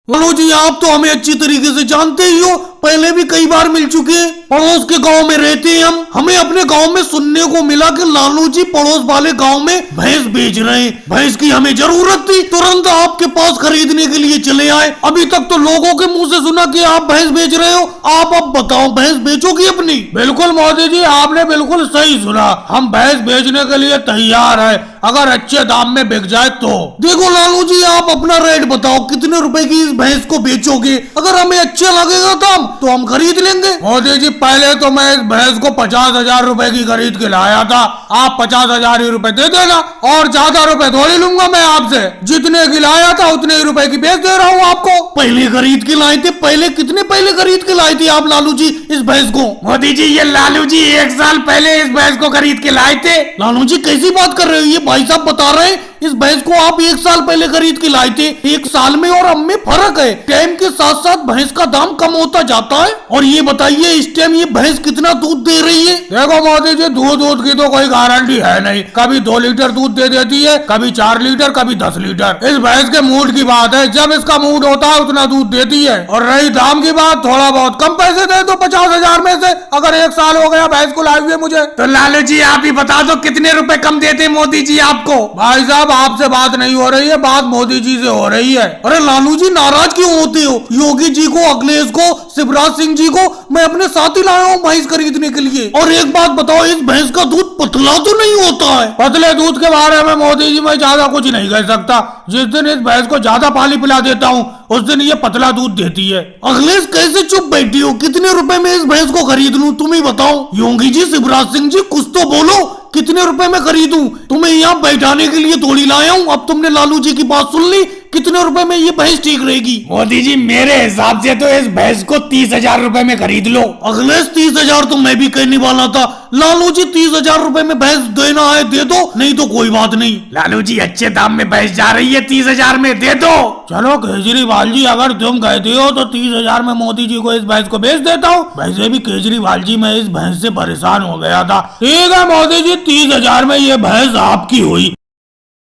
लालू जी आप तो हमें अच्छी तरीके से जानते ही हो, पहले भी कई बार मिल चुके हैं। पड़ोस के गांव में रहते हैं हम, हमें अपने गांव में सुनने को मिला कि लालू जी पड़ोस वाले गांव में भैंस बेच रहे हैं। भैंस की हमें जरूरत थी, तुरंत आपके पास खरीदने के लिए चले आए। अभी तक तो लोगों के मुंह से सुना कि आप भैंस बेच रहे हो, आप अब बताओ भैंस बेचोगी अपनी? बिल्कुल मोदी जी, आपने बिल्कुल सही सुना, हम भैंस बेचने के लिए तैयार है, अगर अच्छे दाम में बिक जाए तो। देखो लालू जी आप अपना रेट बताओ, कितने रुपए की इस भैंस को बेचोगे? अगर हमें अच्छा लगेगा दाम तो हम खरीद लेंगे। मोदी जी पहले तो मैं इस भैंस को 50,000 रुपए की खरीद के लाया था, आप 50,000 ही रुपए दे देना, और ज्यादा रुपए थोड़ी लूंगा मैं आपसे। जितने की लाया था उतने ही रुपए की बेच दे रहा हूँ आपको। पहले खरीद के लाए थे, पहले कितने पहले खरीद के लाए थे आप लालू जी इस भैंस को? मोदी जी ये लालू जी 1 साल पहले इस भैंस को खरीद के लाए थे। लालू जी कैसी बात कर रहे हो? ये भाई साहब बता रहे हैं इस भैंस को आप 1 साल पहले खरीद के लाए थे। 1 साल में और अब में फर्क है, टाइम के साथ साथ भैंस का दाम कम होता जाता है। और ये बताइए इस टाइम ये भैंस कितना दूध दे रही है? देखो मोदी जी दूध की तो कोई गारंटी है नहीं, कभी 2 लीटर दूध दे देती है, कभी 4 लीटर, कभी 10 लीटर। इस भैंस के मूड की बात है, जब इसका मूड होता है उतना दूध देती है। और रही दाम की बात, थोड़ा बहुत कम पैसे दे दो 50,000 में से, अगर 1 साल हो गया भैंस को लाए हुए मुझे। तो लालू जी आप ही बता दो कितने रुपए कम देते मोदी जी आपको? भाई साहब आपसे बात नहीं हो रही है, बात मोदी जी से हो रही है। अरे लालू जी नाराज क्यों होते हो? योगी जी को, अखिलेश को, शिवराज सिंह जी को मैं अपने साथ ही लाया हूँ भैंस खरीदने के लिए। और एक बात बताओ, इस भैंस का दूध पतला तो नहीं होता है? पतले दूध के बारे में मोदी जी मैं ज्यादा कुछ नहीं कह सकता, जिस दिन इस भैंस को ज्यादा पानी पिला देता हूँ उस दिन ये पतला दूध देती है। अखिलेश कैसे चुप बैठी हो? कितने रुपए में इस भैंस को खरीद लूं तुम ही बताओ? योगी जी, शिवराज सिंह जी कुछ तो बोलो, कितने रुपए में खरीदूं? तुम्हें यहाँ बैठाने के लिए थोड़ी लाया हूँ। अब तुमने लालू जी की बात सुन ली, कितने रुपए में ये भैंस ठीक रहेगी? मोदी जी मेरे हिसाब से तो इस भैंस को 30,000 रुपए में खरीद लो। अखिलेश 30,000 तो मैं भी कहने वाला था। लालू जी 30,000 रुपए में भैंस देना है दे दो, नहीं तो कोई बात नहीं। लालू जी अच्छे दाम में भैंस जा रही है, 30,000 में दे दो। चलो केजरीवाल जी अगर तुम कहते हो तो 30,000 में मोदी जी को इस भैंस को बेच देता हूँ। वैसे भी केजरीवाल जी मैं इस भैंस से परेशान हो गया था। ठीक है मोदी जी, 30,000 में ये भैंस आपकी हुई।